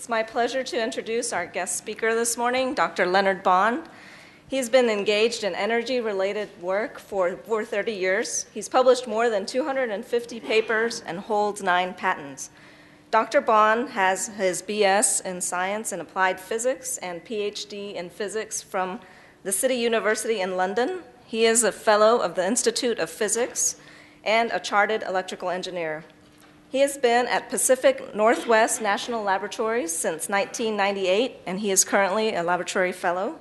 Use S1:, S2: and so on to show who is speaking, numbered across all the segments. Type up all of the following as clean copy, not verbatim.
S1: It's my pleasure to introduce our guest speaker this morning, Dr. Leonard Bond. He's been engaged in energy-related work for 30 years. He's published more than 250 papers and holds 9 patents. Dr. Bond has his BS in Science and Applied Physics and PhD in Physics from the City University in London. He is a fellow of the Institute of Physics and a chartered electrical engineer. He has been at Pacific Northwest National Laboratories since 1998, and he is currently a laboratory fellow.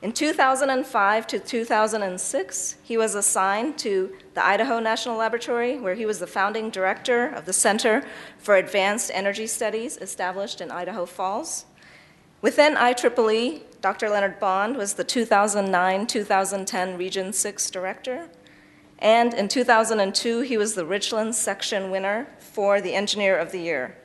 S1: In 2005 to 2006, he was assigned to the Idaho National Laboratory, where he was the founding director of the Center for Advanced Energy Studies, established in Idaho Falls. Within IEEE, Dr. Leonard Bond was the 2009-2010 Region 6 director. And in 2002, he was the Richland Section winner for the Engineer of the Year.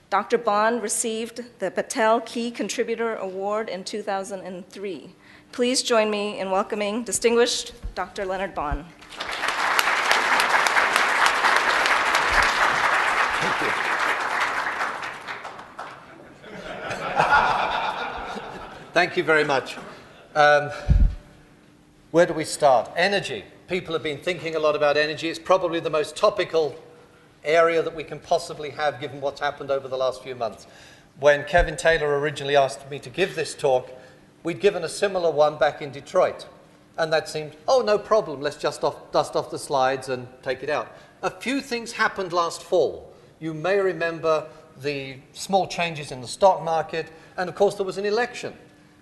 S1: Dr. Bond received the Patel Key Contributor Award in 2003. Please join me in welcoming distinguished Dr. Leonard Bond.
S2: Thank you. Thank you very much. Where do we start? Energy. People have been thinking a lot about energy. It's probably the most topical area that we can possibly have given what's happened over the last few months. When Kevin Taylor originally asked me to give this talk, we'd given a similar one back in Detroit. And that seemed, oh, no problem, let's just dust off the slides and take it out. A few things happened last fall. You may remember the small changes in the stock market, and of course there was an election.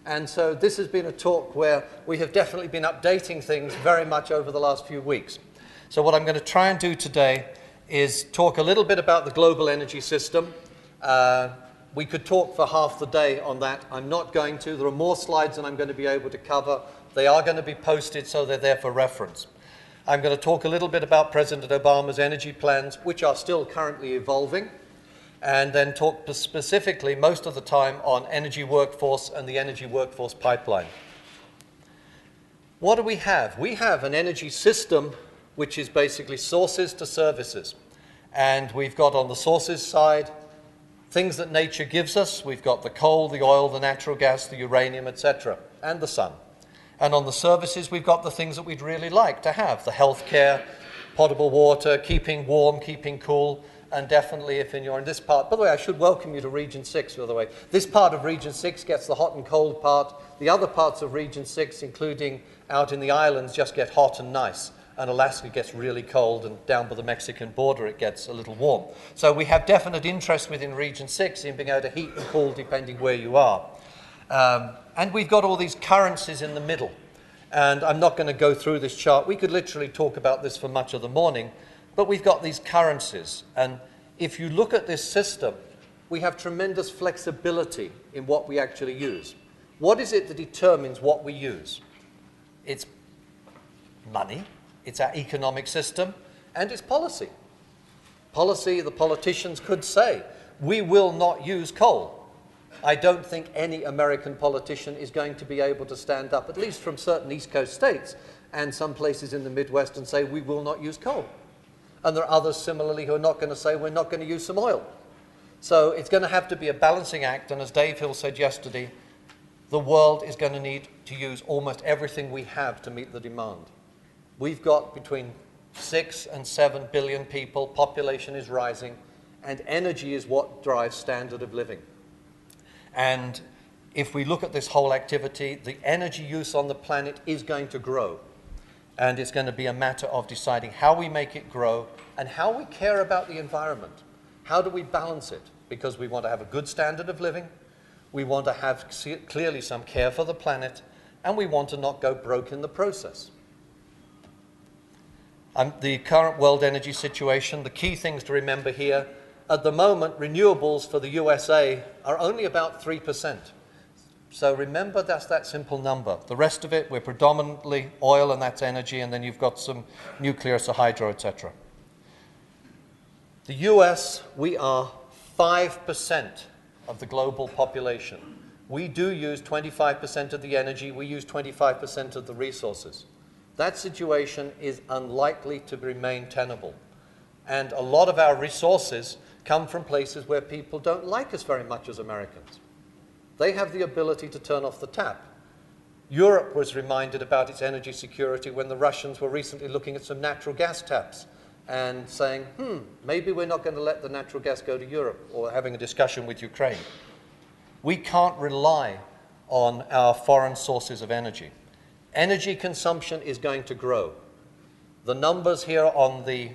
S2: And so this has been a talk where we have definitely been updating things very much over the last few weeks. So what I'm going to try and do today is talk a little bit about the global energy system. We could talk for half the day on that. I'm not going to. There are more slides than I'm going to be able to cover. They are going to be posted, so they're there for reference. I'm going to talk a little bit about President Obama's energy plans, which are still currently evolving, and then talk specifically most of the time on energy workforce and the energy workforce pipeline. What do we have? We have an energy system which is basically sources to services. And we've got on the sources side things that nature gives us. We've got the coal, the oil, the natural gas, the uranium, etc., and the sun. And on the services, we've got the things that we'd really like to have, the healthcare, potable water, keeping warm, keeping cool, and definitely if you're in this part. By the way, I should welcome you to Region 6, by the way. This part of Region 6 gets the hot and cold part. The other parts of Region 6, including out in the islands, just get hot and nice. And Alaska gets really cold, and down by the Mexican border it gets a little warm. So we have definite interest within Region 6 in being able to heat and cool depending where you are. And we've got all these currencies in the middle. And I'm not going to go through this chart. We could literally talk about this for much of the morning. But we've got these currencies, and if you look at this system, we have tremendous flexibility in what we actually use. What is it that determines what we use? It's money, it's our economic system, and it's policy. Policy, the politicians could say, we will not use coal. I don't think any American politician is going to be able to stand up, at least from certain East Coast states and some places in the Midwest, and say we will not use coal. And there are others similarly who are not going to say we're not going to use some oil. So it's going to have to be a balancing act, and as Dave Hill said yesterday, the world is going to need to use almost everything we have to meet the demand. We've got between 6 and 7 billion people, population is rising, and energy is what drives standard of living. And if we look at this whole activity, the energy use on the planet is going to grow. And it's going to be a matter of deciding how we make it grow and how we care about the environment. How do we balance it? Because we want to have a good standard of living, we want to have clearly some care for the planet, and we want to not go broke in the process. The current world energy situation, the key things to remember here, at the moment, renewables for the USA are only about 3%. So remember, that's that simple number. The rest of it, we're predominantly oil, and that's energy, and then you've got some nuclear, so hydro, etc. The US, we are 5% of the global population. We do use 25% of the energy, we use 25% of the resources. That situation is unlikely to remain tenable. And a lot of our resources come from places where people don't like us very much as Americans. They have the ability to turn off the tap. Europe was reminded about its energy security when the Russians were recently looking at some natural gas taps and saying, maybe we're not going to let the natural gas go to Europe, or having a discussion with Ukraine. We can't rely on our foreign sources of energy. Energy consumption is going to grow. The numbers here on the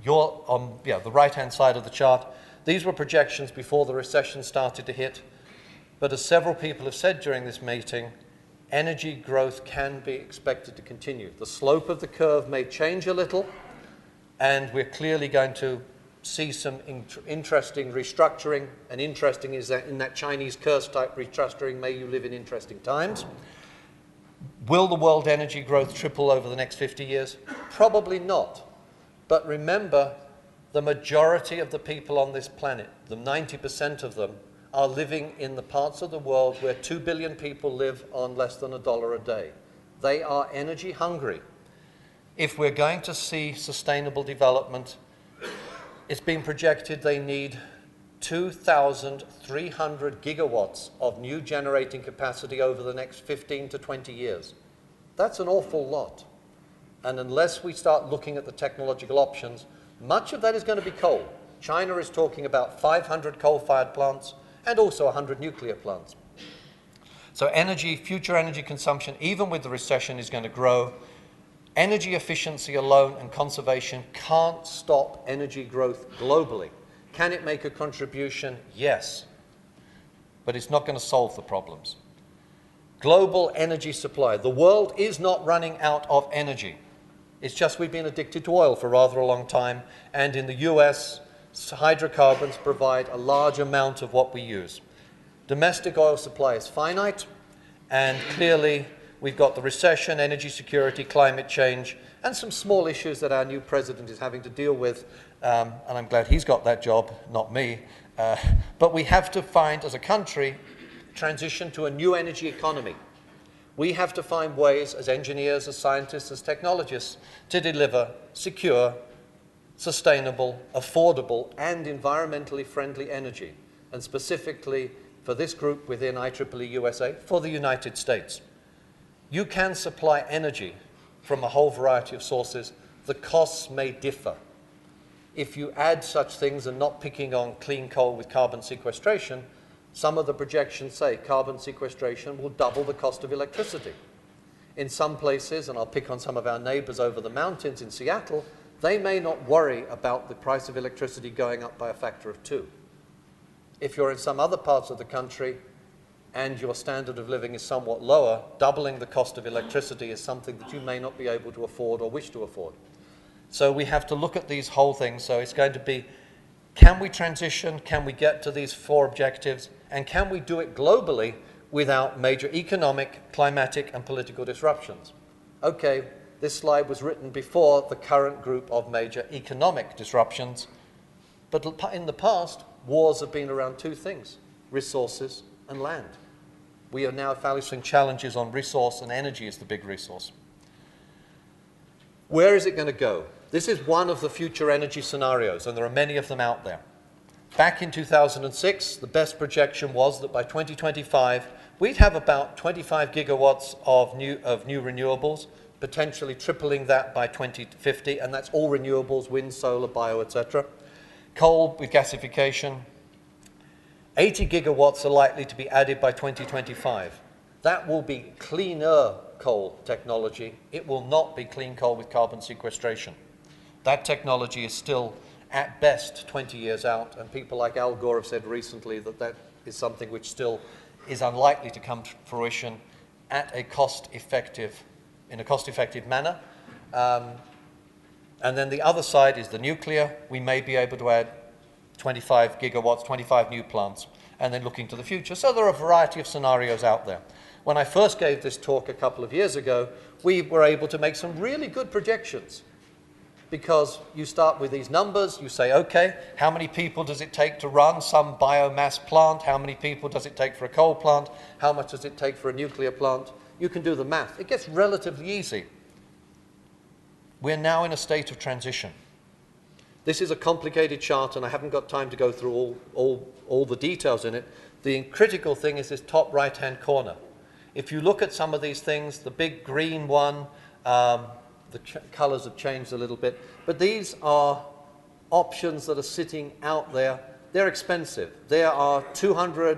S2: right-hand side of the chart, these were projections before the recession started to hit. But as several people have said during this meeting, energy growth can be expected to continue. The slope of the curve may change a little, and we're clearly going to see some interesting restructuring. And interesting is that in that Chinese curse type restructuring, may you live in interesting times. Will the world energy growth triple over the next 50 years? Probably not. But remember, the majority of the people on this planet, the 90% of them, are living in the parts of the world where 2 billion people live on less than $1 a day. They are energy hungry. If we're going to see sustainable development, it's been projected they need 2,300 gigawatts of new generating capacity over the next 15 to 20 years. That's an awful lot. And unless we start looking at the technological options, much of that is going to be coal. China is talking about 500 coal-fired plants and also 100 nuclear plants. So future energy consumption, even with the recession, is going to grow. Energy efficiency alone and conservation can't stop energy growth globally. Can it make a contribution? Yes. But it's not going to solve the problems. Global energy supply. The world is not running out of energy. It's just we've been addicted to oil for rather a long time. And in the US, hydrocarbons provide a large amount of what we use. Domestic oil supply is finite, and clearly we've got the recession, energy security, climate change, and some small issues that our new president is having to deal with. And I'm glad he's got that job, not me. But we have to find, as a country, transition to a new energy economy. We have to find ways, as engineers, as scientists, as technologists, to deliver secure, sustainable, affordable, and environmentally friendly energy. And specifically for this group within IEEE USA, for the United States. You can supply energy from a whole variety of sources. The costs may differ. If you add such things, and not picking on clean coal with carbon sequestration, some of the projections say carbon sequestration will double the cost of electricity. In some places, and I'll pick on some of our neighbors over the mountains in Seattle, they may not worry about the price of electricity going up by a factor of 2. If you're in some other parts of the country and your standard of living is somewhat lower, doubling the cost of electricity is something that you may not be able to afford or wish to afford. So we have to look at these whole things. So it's going to be, can we transition? Can we get to these 4 objectives? And can we do it globally without major economic, climatic, and political disruptions? Okay, this slide was written before the current group of major economic disruptions. But in the past, wars have been around 2 things, resources and land. We are now facing challenges on resource, and energy is the big resource. Where is it going to go? This is one of the future energy scenarios, and there are many of them out there. Back in 2006, the best projection was that by 2025, we'd have about 25 gigawatts of new renewables, potentially tripling that by 2050, and that's all renewables, wind, solar, bio, etc. Coal with gasification. 80 gigawatts are likely to be added by 2025. That will be cleaner coal technology. It will not be clean coal with carbon sequestration. That technology is still, at best, 20 years out, and people like Al Gore have said recently that that is something which still is unlikely to come to fruition in a cost-effective manner. And then the other side is the nuclear. We may be able to add 25 gigawatts, 25 new plants, and then looking to the future. So there are a variety of scenarios out there. When I first gave this talk a couple of years ago, we were able to make some really good projections, because you start with these numbers, you say, okay, how many people does it take to run some biomass plant? How many people does it take for a coal plant? How much does it take for a nuclear plant? You can do the math. It gets relatively easy. We're now in a state of transition. This is a complicated chart, and I haven't got time to go through all the details in it. The critical thing is this top right-hand corner. If you look at some of these things, the big green one, the colors have changed a little bit, but these are options that are sitting out there. They're expensive. There are $200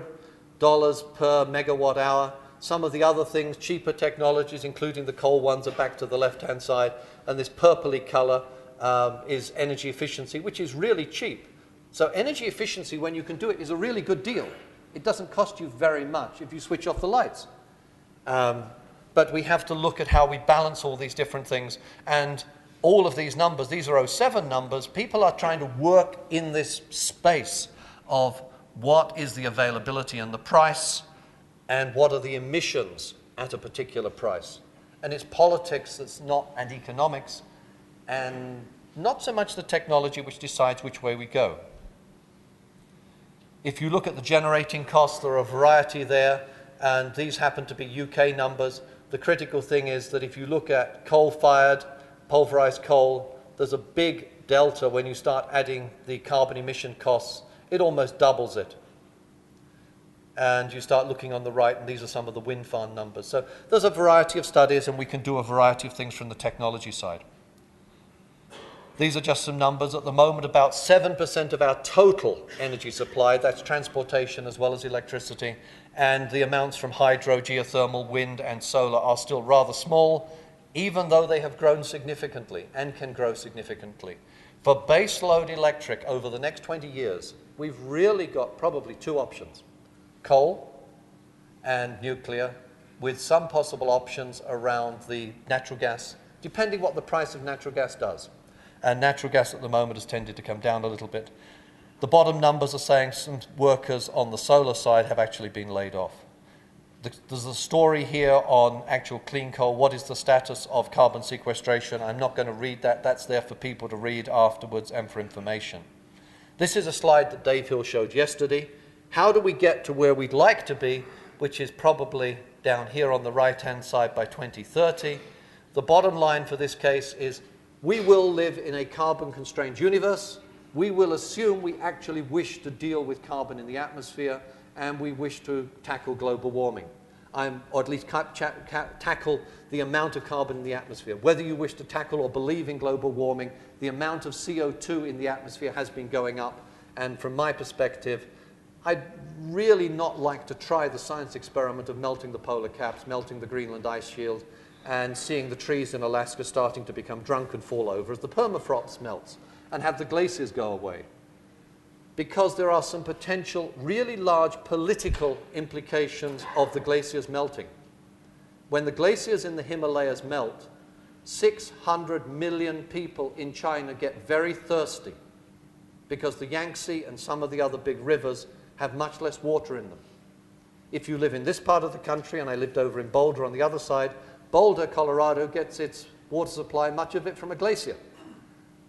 S2: per megawatt hour. Some of the other things, cheaper technologies, including the coal ones, are back to the left-hand side, and this purpley color is energy efficiency, which is really cheap. So energy efficiency, when you can do it, is a really good deal. It doesn't cost you very much if you switch off the lights. But we have to look at how we balance all these different things. And all of these numbers, these are '07 numbers, people are trying to work in this space of what is the availability and the price, and what are the emissions at a particular price. And it's politics that's not, and economics, and not so much the technology which decides which way we go. If you look at the generating costs, there are a variety there, and these happen to be UK numbers. The critical thing is that if you look at coal-fired, pulverized coal, there's a big delta when you start adding the carbon emission costs. It almost doubles it. And you start looking on the right, and these are some of the wind farm numbers. So there's a variety of studies, and we can do a variety of things from the technology side. These are just some numbers. At the moment, about 7% of our total energy supply, that's transportation as well as electricity, and the amounts from hydro, geothermal, wind, and solar are still rather small, even though they have grown significantly and can grow significantly. For baseload electric over the next 20 years, we've really got probably two options: coal and nuclear, with some possible options around the natural gas, depending what the price of natural gas does. And natural gas at the moment has tended to come down a little bit. The bottom numbers are saying some workers on the solar side have actually been laid off. There's a story here on actual clean coal. What is the status of carbon sequestration? I'm not going to read that. That's there for people to read afterwards and for information. This is a slide that Dave Hill showed yesterday. How do we get to where we'd like to be, which is probably down here on the right-hand side by 2030? The bottom line for this case is we will live in a carbon-constrained universe. We will assume we actually wish to deal with carbon in the atmosphere, and we wish to tackle global warming, or at least tackle the amount of carbon in the atmosphere. Whether you wish to tackle or believe in global warming, the amount of CO2 in the atmosphere has been going up, and from my perspective, I'd really not like to try the science experiment of melting the polar caps, melting the Greenland ice shield, and seeing the trees in Alaska starting to become drunk and fall over as the permafrost melts, and have the glaciers go away. Because there are some potential really large political implications of the glaciers melting. When the glaciers in the Himalayas melt, 600 million people in China get very thirsty because the Yangtze and some of the other big rivers have much less water in them. If you live in this part of the country, and I lived over in Boulder on the other side, Boulder, Colorado gets its water supply, much of it from a glacier.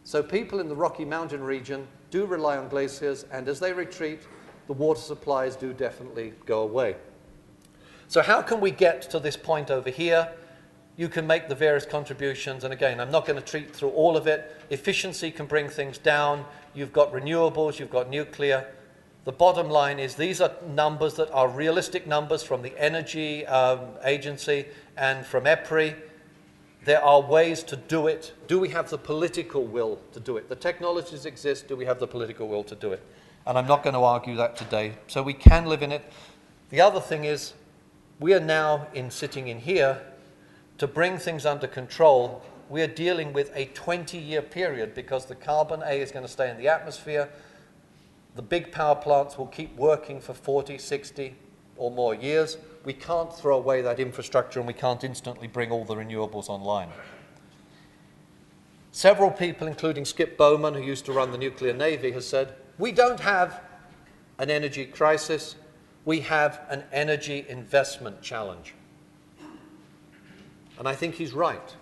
S2: So people in the Rocky Mountain region do rely on glaciers, and as they retreat, the water supplies do definitely go away. So how can we get to this point over here? You can make the various contributions, and again, I'm not going to treat through all of it. Efficiency can bring things down. You've got renewables, you've got nuclear. The bottom line is these are numbers that are realistic numbers from the Energy Agency and from EPRI. There are ways to do it. Do we have the political will to do it? The technologies exist. Do we have the political will to do it? And I'm not going to argue that today. So we can live in it. The other thing is we are now sitting in here to bring things under control. We are dealing with a 20-year period because the carbon is going to stay in the atmosphere. The big power plants will keep working for 40, 60 or more years. We can't throw away that infrastructure, and we can't instantly bring all the renewables online. Several people, including Skip Bowman, who used to run the nuclear navy, has said, we don't have an energy crisis, we have an energy investment challenge. And I think he's right.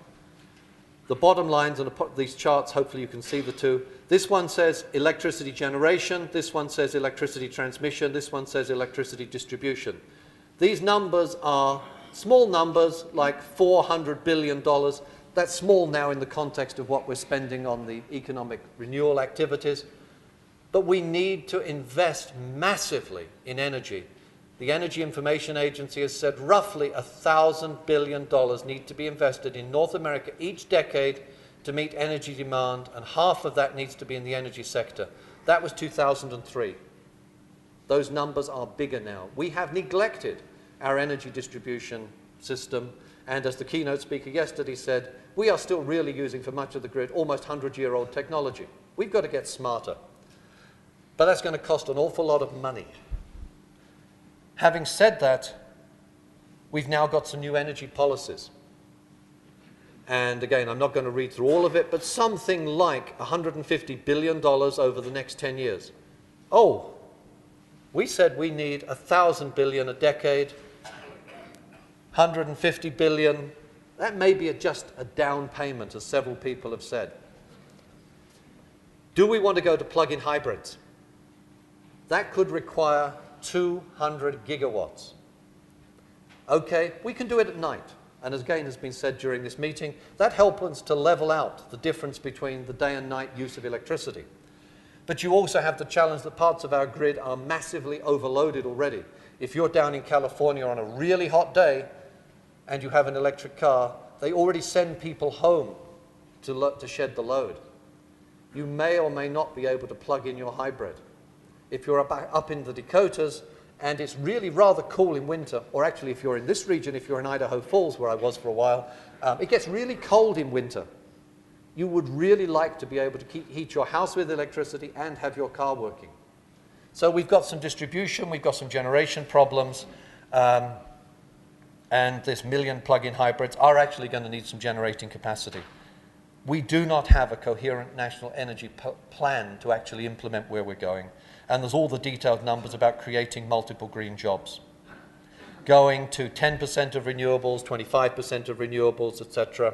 S2: The bottom lines on these charts, hopefully you can see the two. This one says electricity generation, this one says electricity transmission, this one says electricity distribution. These numbers are small numbers, like $400 billion. That's small now in the context of what we're spending on the economic renewal activities, but we need to invest massively in energy. The Energy Information Agency has said roughly $1,000 billion need to be invested in North America each decade to meet energy demand, and half of that needs to be in the energy sector. That was 2003. Those numbers are bigger now. We have neglected our energy distribution system, and as the keynote speaker yesterday said, we are still really using for much of the grid almost 100-year-old technology. We've got to get smarter. But that's going to cost an awful lot of money. Having said that, we've now got some new energy policies. And again, I'm not going to read through all of it, but something like $150 billion over the next 10 years. Oh, we said we need $1,000 billion a decade, $150 billion. That may be just a down payment, as several people have said. Do we want to go to plug-in hybrids? That could require 200 gigawatts. Okay, we can do it at night. And as again has been said during this meeting, that helps us to level out the difference between the day and night use of electricity. But you also have the challenge that parts of our grid are massively overloaded already. If you're down in California on a really hot day and you have an electric car, they already send people home to shed the load. You may or may not be able to plug in your hybrid. If you're up in the Dakotas and it's really rather cool in winter, or actually if you're in this region, if you're in Idaho Falls, where I was for a while, it gets really cold in winter. You would really like to be able to heat your house with electricity and have your car working. So we've got some distribution, we've got some generation problems, and this million plug-in hybrids are actually going to need some generating capacity. We do not have a coherent national energy plan to actually implement where we're going. And there's all the detailed numbers about creating multiple green jobs. Going to 10% of renewables, 25% of renewables, etc.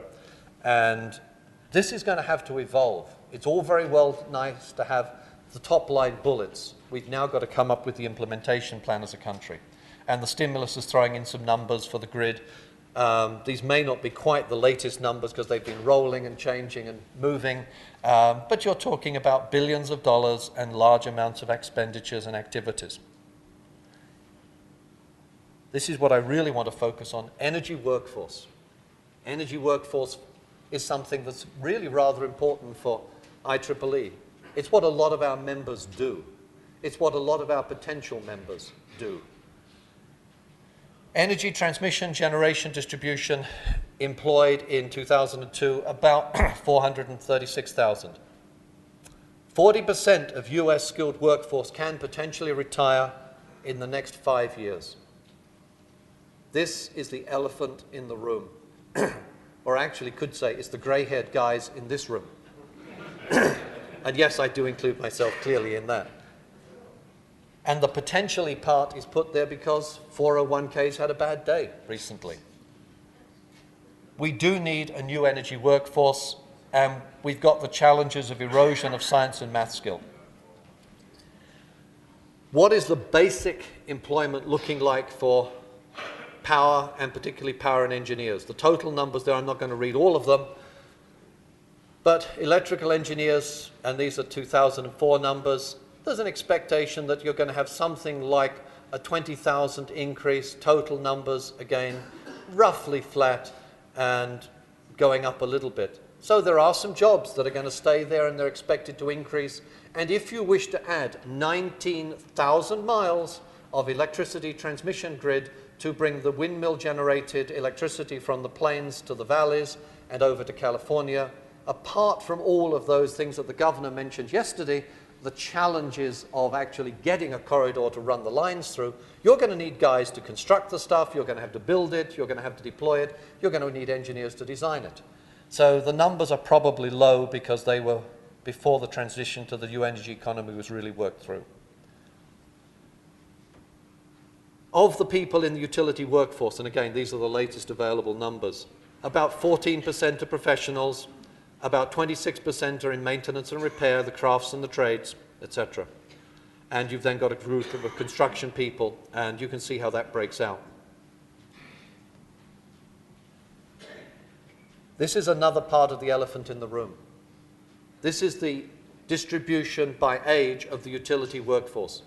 S2: And this is going to have to evolve. It's all very well nice to have the top line bullets. We've now got to come up with the implementation plan as a country. And the stimulus is throwing in some numbers for the grid. These may not be quite the latest numbers because they've been rolling and changing and moving, but you're talking about billions of dollars and large amounts of expenditures and activities. This is what I really want to focus on, energy workforce. Energy workforce is something that's really rather important for IEEE. It's what a lot of our members do. It's what a lot of our potential members do. Energy transmission, generation, distribution employed in 2002 about 436,000. 40% of US skilled workforce can potentially retire in the next 5 years. This is the elephant in the room. Or actually could say it's the gray-haired guys in this room. And yes, I do include myself clearly in that. And the potentially part is put there because 401ks had a bad day recently. We do need a new energy workforce, and we've got the challenges of erosion of science and math skill. What is the basic employment looking like for power, and particularly power and engineers? The total numbers there, I'm not going to read all of them, but electrical engineers, and these are 2004 numbers, there's an expectation that you're going to have something like a 20,000 increase, total numbers, again, roughly flat and going up a little bit. So there are some jobs that are going to stay there and they're expected to increase. And if you wish to add 19,000 miles of electricity transmission grid to bring the windmill-generated electricity from the plains to the valleys and over to California, apart from all of those things that the governor mentioned yesterday, the challenges of actually getting a corridor to run the lines through, you're going to need guys to construct the stuff, you're going to have to build it, you're going to have to deploy it, you're going to need engineers to design it. So the numbers are probably low because they were before the transition to the new energy economy was really worked through. Of the people in the utility workforce, and again, these are the latest available numbers, about 14% are professionals, about 26% are in maintenance and repair, the crafts and the trades, etc. And you've then got a group of construction people, and you can see how that breaks out. This is another part of the elephant in the room. This is the distribution by age of the utility workforce.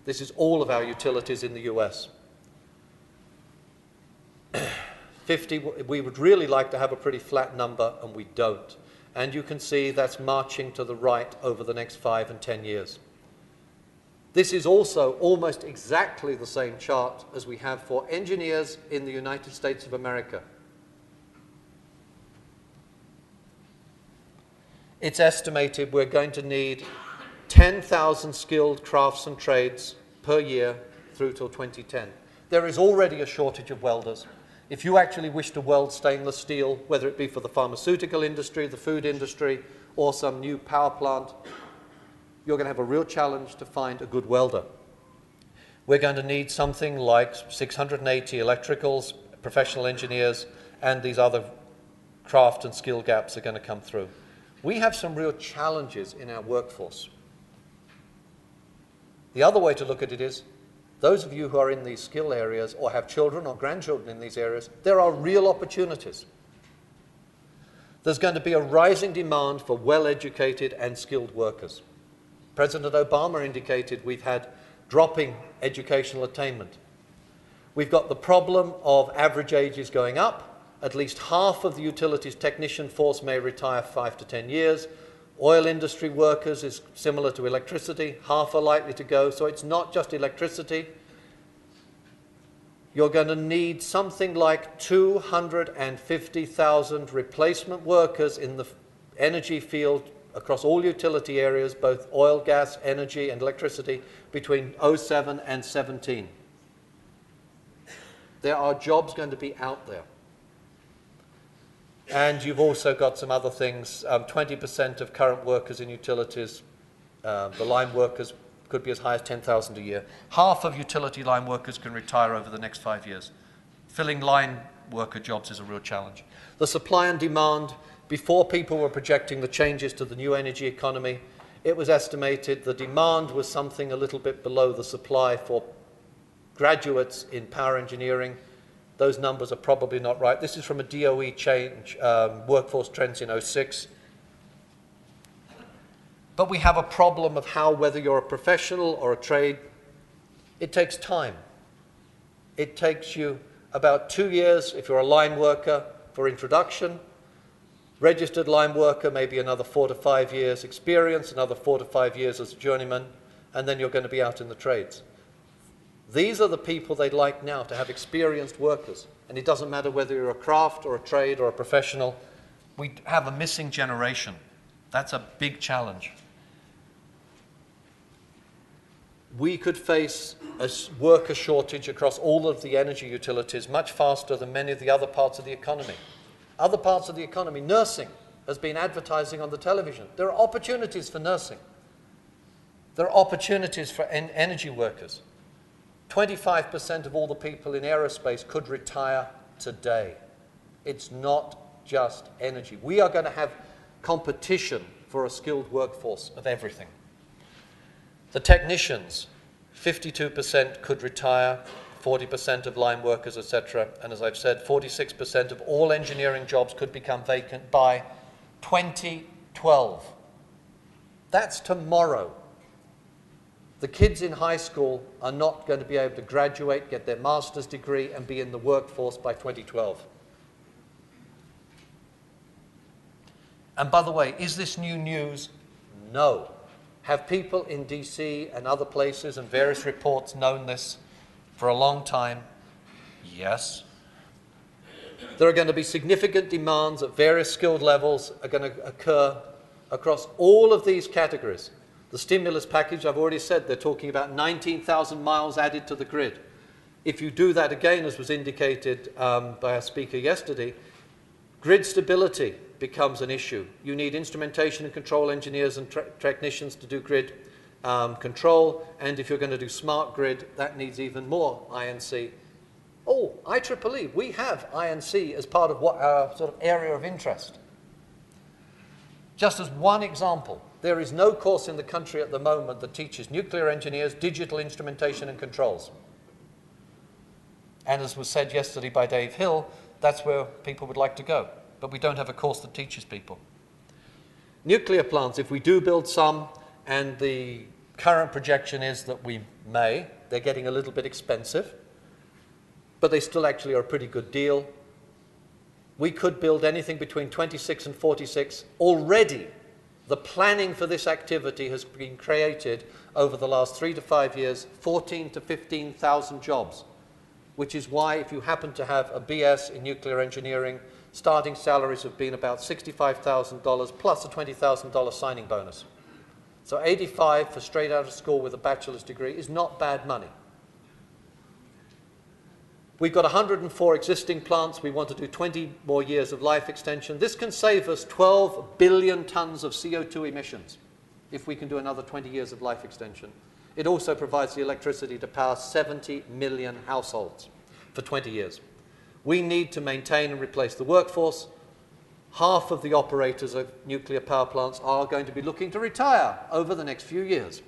S2: This is all of our utilities in the US. 50, we would really like to have a pretty flat number, and we don't. And you can see that's marching to the right over the next 5 and 10 years. This is also almost exactly the same chart as we have for engineers in the United States of America. It's estimated we're going to need 10,000 skilled crafts and trades per year through till 2010. There is already a shortage of welders. If you actually wish to weld stainless steel, whether it be for the pharmaceutical industry, the food industry, or some new power plant, you're going to have a real challenge to find a good welder. We're going to need something like 680 electricals, professional engineers, and these other craft and skill gaps are going to come through. We have some real challenges in our workforce. The other way to look at it is, those of you who are in these skill areas or have children or grandchildren in these areas, there are real opportunities. There's going to be a rising demand for well-educated and skilled workers. President Obama indicated we've had dropping educational attainment. We've got the problem of average ages going up. At least half of the utilities technician force may retire 5 to 10 years. Oil industry workers is similar to electricity. Half are likely to go. So it's not just electricity. You're going to need something like 250,000 replacement workers in the energy field across all utility areas, both oil, gas, energy, and electricity, between 2007 and 2017. There are jobs going to be out there. And you've also got some other things. 20% of current workers in utilities, the line workers, could be as high as 10,000 a year. Half of utility line workers can retire over the next 5 years. Filling line worker jobs is a real challenge. The supply and demand, before people were projecting the changes to the new energy economy, it was estimated the demand was something a little bit below the supply for graduates in power engineering. Those numbers are probably not right. This is from a DOE change, workforce trends in 2006. But we have a problem of how, whether you're a professional or a trade, it takes time. It takes you about 2 years if you're a line worker for introduction. Registered line worker, maybe another 4 to 5 years experience, another 4 to 5 years as a journeyman, and then you're going to be out in the trades. These are the people they'd like now to have experienced workers. And it doesn't matter whether you're a craft or a trade or a professional. We have a missing generation. That's a big challenge. We could face a worker shortage across all of the energy utilities much faster than many of the other parts of the economy. Other parts of the economy, nursing has been advertising on the television. There are opportunities for nursing. There are opportunities for energy workers. 25% of all the people in aerospace could retire today. It's not just energy. We are going to have competition for a skilled workforce of everything. The technicians, 52% could retire, 40% of line workers, etc. And as I've said, 46% of all engineering jobs could become vacant by 2012. That's tomorrow. The kids in high school are not going to be able to graduate, get their master's degree, and be in the workforce by 2012. And by the way, is this new news? No. Have people in DC and other places and various reports known this for a long time? Yes. There are going to be significant demands at various skilled levels are going to occur across all of these categories. The stimulus package, I've already said, they're talking about 19,000 miles added to the grid. If you do that again, as was indicated by our speaker yesterday, grid stability becomes an issue. You need instrumentation and control engineers and technicians to do grid control, and if you're going to do smart grid, that needs even more INC. Oh, IEEE, we have INC as part of what our sort of area of interest. Just as one example, there is no course in the country at the moment that teaches nuclear engineers digital instrumentation and controls. And as was said yesterday by Dave Hill, that's where people would like to go. but we don't have a course that teaches people. Nuclear plants, if we do build some, and the current projection is that we may, they're getting a little bit expensive, but they still actually are a pretty good deal. We could build anything between 26 and 46. Already, the planning for this activity has been created over the last 3 to 5 years, 14 to 15,000 jobs, which is why if you happen to have a BS in nuclear engineering, starting salaries have been about $65,000 plus a $20,000 signing bonus. So 85 for straight out of school with a bachelor's degree is not bad money. We've got 104 existing plants. We want to do 20 more years of life extension. This can save us 12 billion tons of CO2 emissions if we can do another 20 years of life extension. It also provides the electricity to power 70 million households for 20 years. We need to maintain and replace the workforce. Half of the operators of nuclear power plants are going to be looking to retire over the next few years.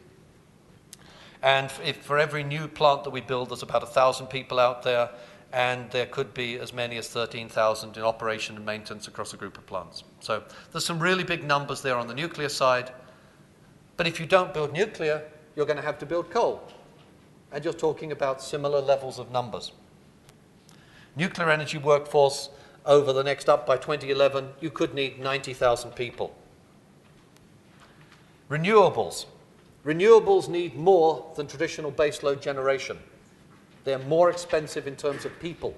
S2: And if for every new plant that we build, there's about 1,000 people out there, and there could be as many as 13,000 in operation and maintenance across a group of plants. So there's some really big numbers there on the nuclear side. But if you don't build nuclear, you're going to have to build coal. And you're talking about similar levels of numbers. Nuclear energy workforce over the next, up by 2011, you could need 90,000 people. Renewables. Renewables need more than traditional baseload generation. They're more expensive in terms of people.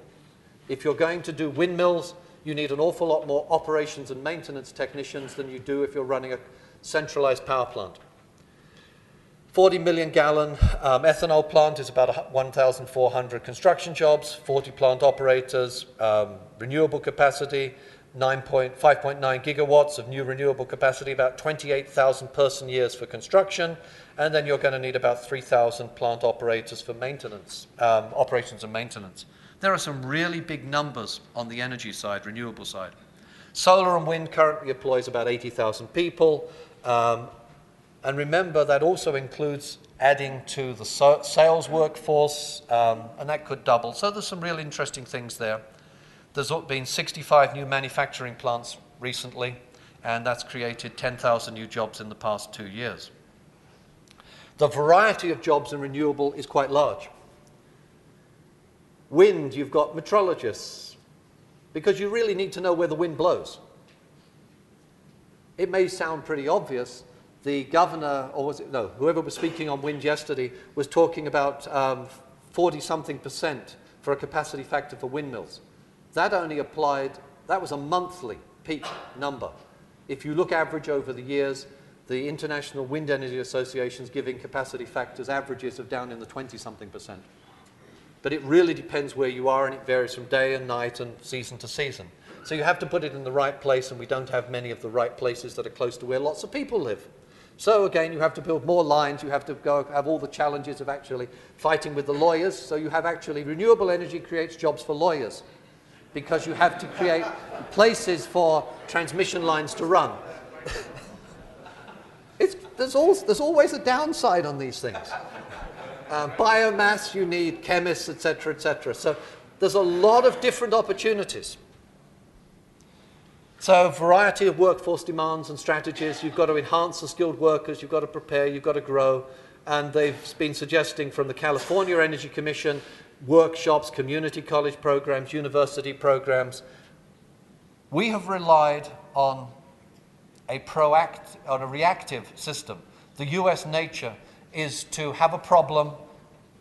S2: If you're going to do windmills, you need an awful lot more operations and maintenance technicians than you do if you're running a centralized power plant. 40 million gallon ethanol plant is about 1,400 construction jobs, 40 plant operators, renewable capacity, 5.9 gigawatts of new renewable capacity, about 28,000 person years for construction, and then you're going to need about 3,000 plant operators for maintenance, operations and maintenance. There are some really big numbers on the energy side, renewable side. Solar and wind currently employs about 80,000 people. And remember, that also includes adding to the sales workforce, and that could double. So there's some real interesting things there. There's been 65 new manufacturing plants recently, and that's created 10,000 new jobs in the past 2 years. The variety of jobs in renewable is quite large. Wind, you've got meteorologists, because you really need to know where the wind blows. It may sound pretty obvious. The governor, or was it, no, whoever was speaking on wind yesterday was talking about 40-something% for a capacity factor for windmills. That only applied, that was a monthly peak number. If you look average over the years, the International Wind Energy Association is giving capacity factors averages of down in the 20-something%. But it really depends where you are, and it varies from day and night and season to season. So you have to put it in the right place, and we don't have many of the right places that are close to where lots of people live. So again, you have to build more lines, you have to go have all the challenges of actually fighting with the lawyers. So you have actually, renewable energy creates jobs for lawyers, because you have to create places for transmission lines to run. There's always a downside on these things. Biomass, you need chemists, etc., etc. So there's a lot of different opportunities. So variety of workforce demands and strategies. You've got to enhance the skilled workers, you've got to prepare, you've got to grow. And they've been suggesting from the California Energy Commission, workshops, community college programs, university programs. We have relied on a reactive system. The US nature is to have a problem.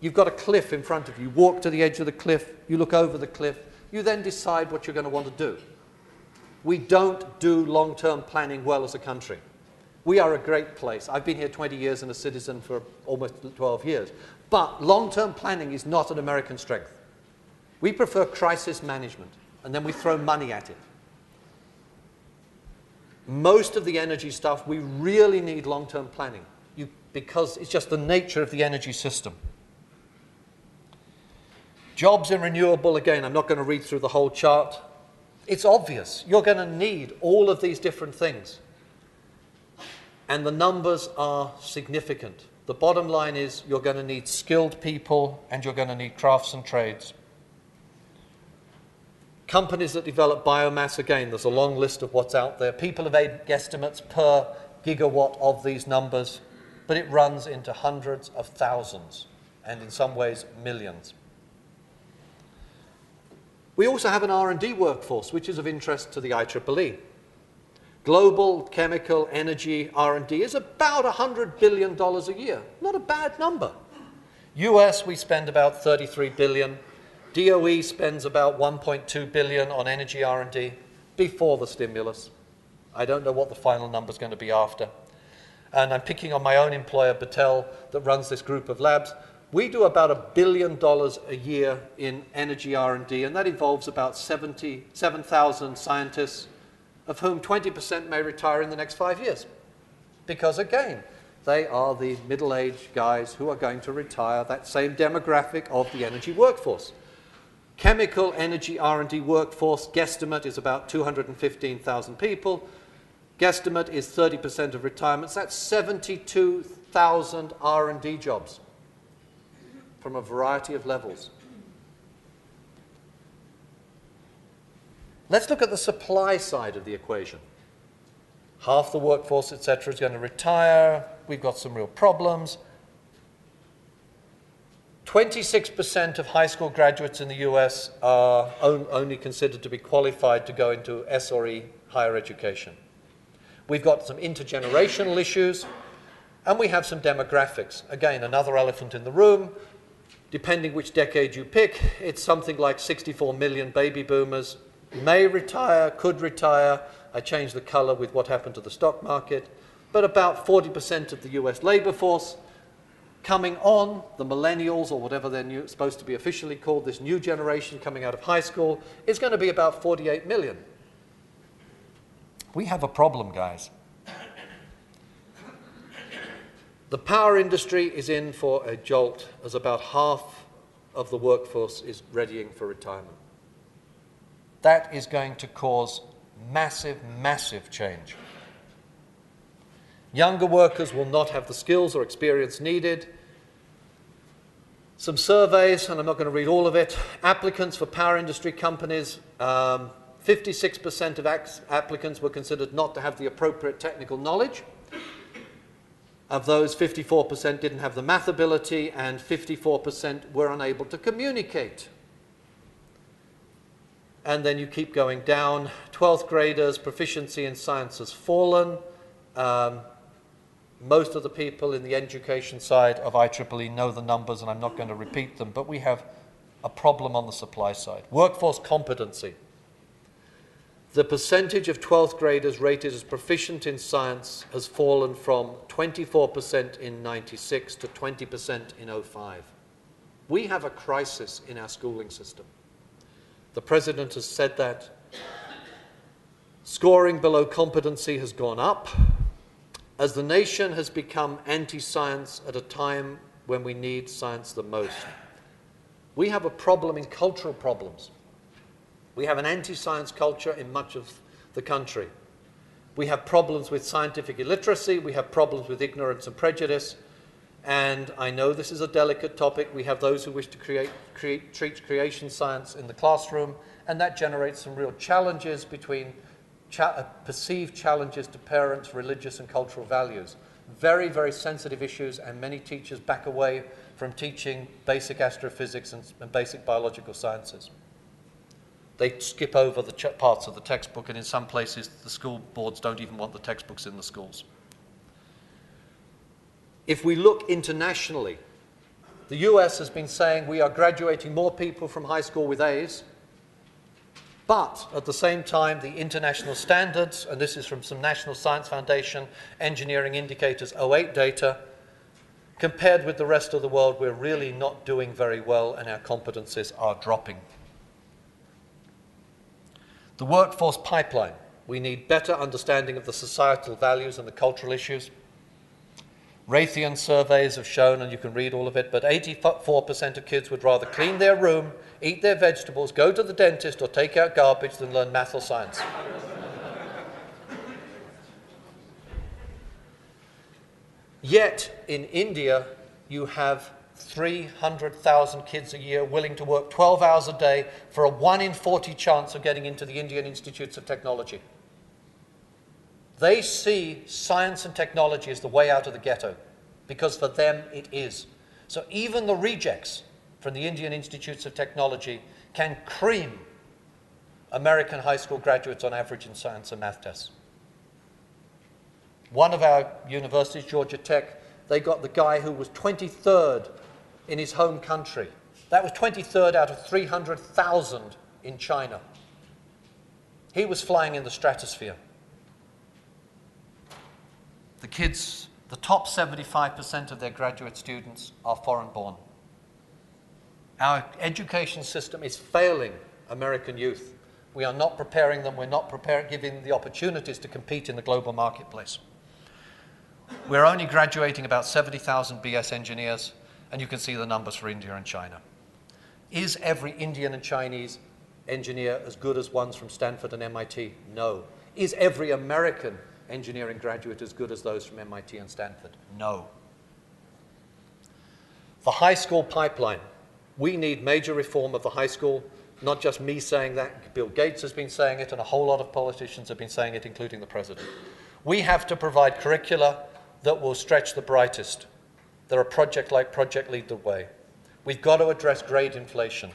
S2: You've got a cliff in front of you. Walk to the edge of the cliff, you look over the cliff, you then decide what you're going to want to do. We don't do long-term planning well as a country. We are a great place. I've been here 20 years and a citizen for almost 12 years. But long-term planning is not an American strength. We prefer crisis management, and then we throw money at it. Most of the energy stuff, we really need long-term planning because it's just the nature of the energy system. Jobs in renewable, again, I'm not going to read through the whole chart. It's obvious. You're going to need all of these different things. And the numbers are significant. The bottom line is you're going to need skilled people and you're going to need crafts and trades. Companies that develop biomass, again, there's a long list of what's out there. People have made guesstimates per gigawatt of these numbers, but it runs into hundreds of thousands, and in some ways, millions. We also have an R&D workforce, which is of interest to the IEEE. Global chemical energy R&D is about $100 billion a year. Not a bad number. US, we spend about $33 billion. DOE spends about $1.2 billion on energy R&D before the stimulus. I don't know what the final number is going to be after. And I'm picking on my own employer, Battelle, that runs this group of labs. We do about $1 billion a year in energy R&D, and that involves about 7,000 scientists, of whom 20% may retire in the next 5 years. Because again, they are the middle-aged guys who are going to retire, that same demographic of the energy workforce. Chemical energy R&D workforce guesstimate is about 215,000 people. Guesstimate is 30% of retirements. That's 72,000 R&D jobs from a variety of levels. Let's look at the supply side of the equation. Half the workforce, etc., is going to retire. We've got some real problems. 26% of high school graduates in the US are only considered to be qualified to go into SRE higher education. We've got some intergenerational issues, and we have some demographics. Again, another elephant in the room. Depending which decade you pick, it's something like 64 million baby boomers may retire, could retire. I changed the color with what happened to the stock market. But about 40% of the US labor force coming on, the millennials, or whatever they're supposed to be officially called, this new generation coming out of high school, is going to be about 48 million. We have a problem, guys. The power industry is in for a jolt, as about half of the workforce is readying for retirement. That is going to cause massive, massive change. Younger workers will not have the skills or experience needed. Some surveys, and I'm not going to read all of it. Applicants for power industry companies, 56% of applicants were considered not to have the appropriate technical knowledge. Of those, 54% didn't have the math ability, and 54% were unable to communicate. And then you keep going down. 12th graders, proficiency in science has fallen. Most of the people in the education side of IEEE know the numbers, and I'm not going to repeat them, but we have a problem on the supply side. Workforce competency. The percentage of 12th graders rated as proficient in science has fallen from 24% in 96 to 20% in 05. We have a crisis in our schooling system. The president has said that. Scoring below competency has gone up. As the nation has become anti-science at a time when we need science the most. We have a problem in cultural problems. We have an anti-science culture in much of the country. We have problems with scientific illiteracy. We have problems with ignorance and prejudice. And I know this is a delicate topic. We have those who wish to treat creation science in the classroom, and that generates some real challenges between perceived challenges to parents' religious and cultural values. Very, very sensitive issues, and many teachers back away from teaching basic astrophysics and basic biological sciences. They skip over the parts of the textbook, and in some places the school boards don't even want the textbooks in the schools. If we look internationally, the US has been saying we are graduating more people from high school with A's, but at the same time, the international standards, and this is from some National Science Foundation Engineering Indicators 08 data, compared with the rest of the world, we're really not doing very well, and our competencies are dropping. The workforce pipeline. We need better understanding of the societal values and the cultural issues. Raytheon surveys have shown, and you can read all of it, but 84% of kids would rather clean their room, eat their vegetables, go to the dentist, or take out garbage than learn math or science. Yet, in India, you have 300,000 kids a year willing to work 12 hours a day for a 1 in 40 chance of getting into the Indian Institutes of Technology. They see science and technology as the way out of the ghetto, because for them it is. So even the rejects from the Indian Institutes of Technology can cream American high school graduates on average in science and math tests. One of our universities, Georgia Tech, they got the guy who was 23rd in his home country. That was 23rd out of 300,000 in China. He was flying in the stratosphere. The kids, the top 75% of their graduate students are foreign-born. Our education system is failing American youth. We are not preparing them, we're not giving them the opportunities to compete in the global marketplace. We're only graduating about 70,000 BS engineers, and you can see the numbers for India and China. Is every Indian and Chinese engineer as good as ones from Stanford and MIT? No. Is every American engineering graduate as good as those from MIT and Stanford? No. The high school pipeline. We need major reform of the high school. Not just me saying that, Bill Gates has been saying it, and a whole lot of politicians have been saying it, including the president. We have to provide curricula that will stretch the brightest. There are projects like Project Lead the Way. We've got to address grade inflation.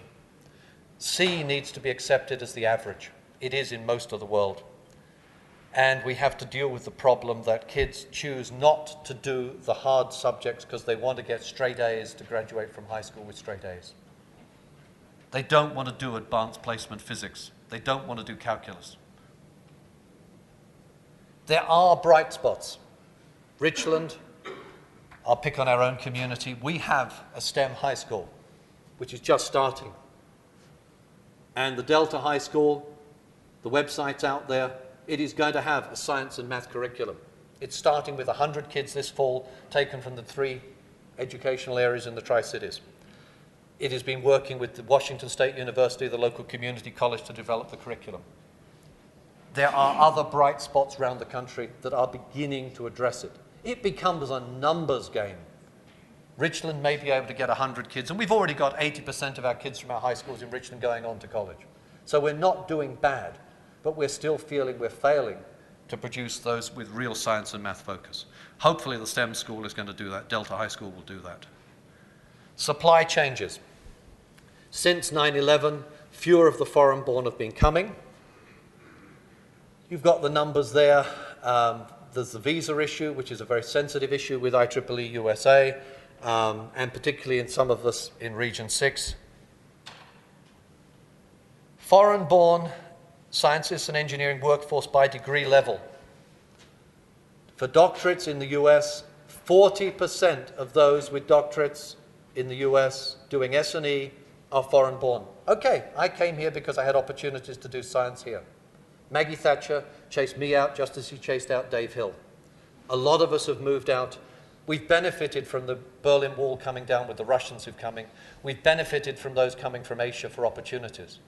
S2: C needs to be accepted as the average. It is in most of the world. And we have to deal with the problem that kids choose not to do the hard subjects because they want to get straight A's to graduate from high school with straight A's. They don't want to do advanced placement physics. They don't want to do calculus. There are bright spots. Richland, I'll pick on our own community. We have a STEM high school, which is just starting. And the Delta High School, the website's out there, it is going to have a science and math curriculum. It's starting with 100 kids this fall, taken from the 3 educational areas in the Tri-Cities. It has been working with the Washington State University, the local community college, to develop the curriculum. There are other bright spots around the country that are beginning to address it. It becomes a numbers game. Richland may be able to get 100 kids, and we've already got 80% of our kids from our high schools in Richland going on to college. So we're not doing bad, but we're still feeling we're failing to produce those with real science and math focus. Hopefully the STEM school is going to do that. Delta High School will do that. Supply changes. Since 9/11, fewer of the foreign-born have been coming. You've got the numbers there. There's the visa issue, which is a very sensitive issue with IEEE USA, and particularly in some of us in Region 6. Foreign-born scientists and engineering workforce by degree level. For doctorates in the US, 40% of those with doctorates in the US doing S&E are foreign-born. Okay, I came here because I had opportunities to do science here. Maggie Thatcher chased me out just as she chased out Dave Hill. A lot of us have moved out. We've benefited from the Berlin Wall coming down with the Russians who've coming. We've benefited from those coming from Asia for opportunities.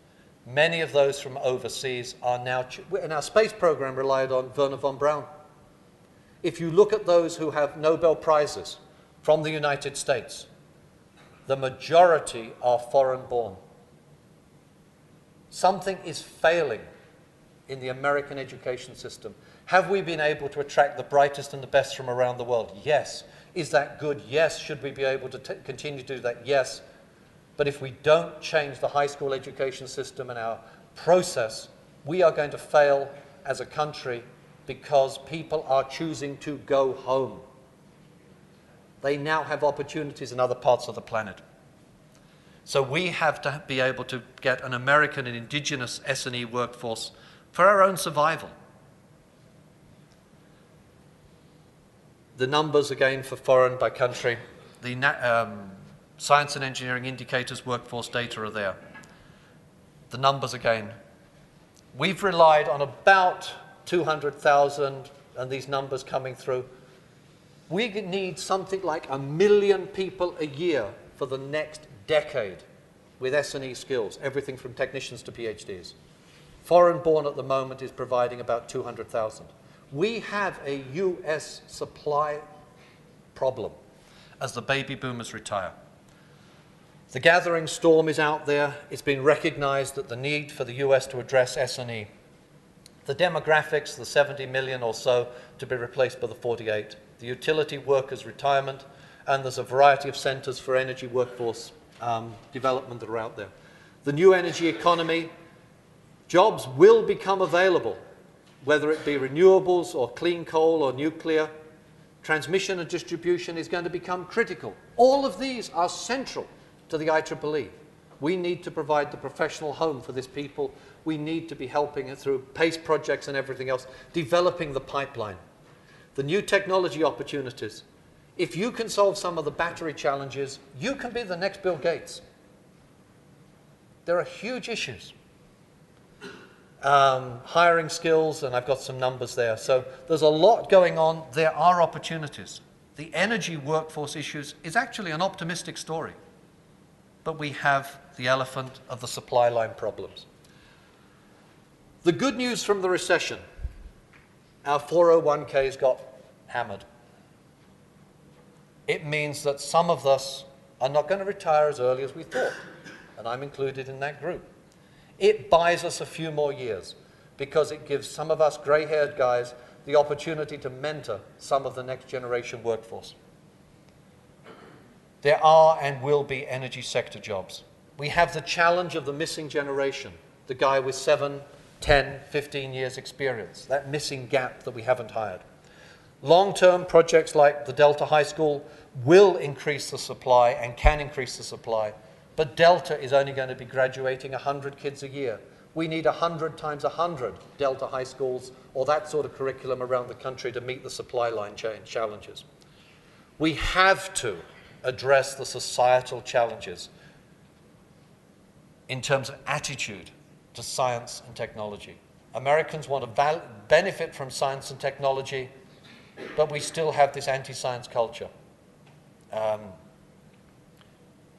S2: Many of those from overseas are now, and our space program relied on Wernher von Braun. If you look at those who have Nobel Prizes from the United States, the majority are foreign-born. Something is failing in the American education system. Have we been able to attract the brightest and the best from around the world? Yes. Is that good? Yes. Should we be able to continue to do that? Yes. But if we don't change the high school education system and our process, we are going to fail as a country because people are choosing to go home. They now have opportunities in other parts of the planet. So we have to be able to get an American and indigenous S&E workforce for our own survival. The numbers again for foreign by country. The science and engineering indicators, workforce data are there. The numbers again. We've relied on about 200,000 and these numbers coming through. We need something like 1 million people a year for the next decade with S&E skills, everything from technicians to PhDs. Foreign-born at the moment is providing about 200,000. We have a US supply problem as the baby boomers retire. The gathering storm is out there. It's been recognized that the need for the US to address S&E. The demographics, the 70 million or so to be replaced by the 48. The utility workers' retirement, and there's a variety of centers for energy workforce development that are out there. The new energy economy, jobs will become available, whether it be renewables or clean coal or nuclear. Transmission and distribution is going to become critical. All of these are central to the IEEE. We need to provide the professional home for this people. We need to be helping it through PACE projects and everything else, developing the pipeline. The new technology opportunities. If you can solve some of the battery challenges, you can be the next Bill Gates. There are huge issues. Hiring skills, and I've got some numbers there. So there's a lot going on. There are opportunities. The energy workforce issues is actually an optimistic story. But we have the elephant of the supply line problems. The good news from the recession, our 401ks got hammered. It means that some of us are not going to retire as early as we thought, and I'm included in that group. It buys us a few more years because it gives some of us gray-haired guys the opportunity to mentor some of the next generation workforce. There are and will be energy sector jobs. We have the challenge of the missing generation, the guy with 7, 10, 15 years experience, that missing gap that we haven't hired. Long-term projects like the Delta High School will increase the supply and can increase the supply, but Delta is only going to be graduating 100 kids a year. We need 100 times 100 Delta High Schools or that sort of curriculum around the country to meet the supply line challenges. We have to address the societal challenges in terms of attitude to science and technology. Americans want to benefit from science and technology, but we still have this anti-science culture.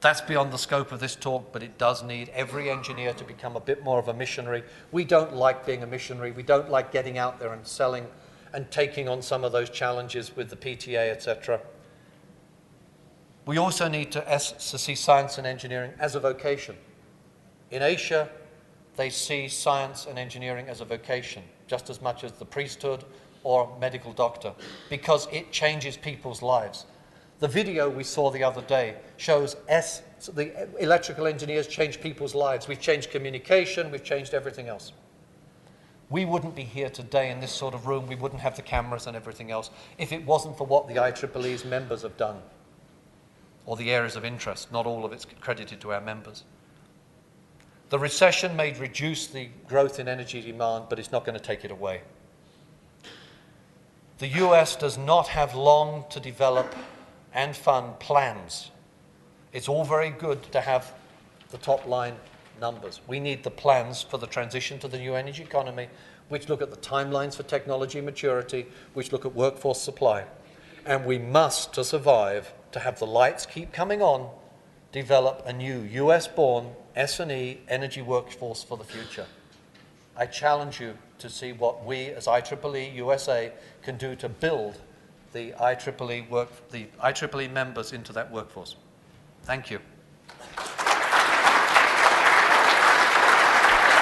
S2: That's beyond the scope of this talk, but it does need every engineer to become a bit more of a missionary. We don't like being a missionary. We don't like getting out there and selling and taking on some of those challenges with the PTA, etc. We also need to see science and engineering as a vocation. In Asia, they see science and engineering as a vocation, just as much as the priesthood or medical doctor, because it changes people's lives. The video we saw the other day shows the electrical engineers change people's lives. We've changed communication, we've changed everything else. We wouldn't be here today in this sort of room, we wouldn't have the cameras and everything else, if it wasn't for what the IEEE's members have done, or the areas of interest. Not all of it's credited to our members. The recession may reduce the growth in energy demand, but it's not going to take it away. The US does not have long to develop and fund plans. It's all very good to have the top line numbers. We need the plans for the transition to the new energy economy, which look at the timelines for technology maturity, which look at workforce supply. And we must, to survive, to have the lights keep coming on, develop a new US-born S&E energy workforce for the future. I challenge you to see what we as IEEE USA can do to build the IEEE members into that workforce. Thank you.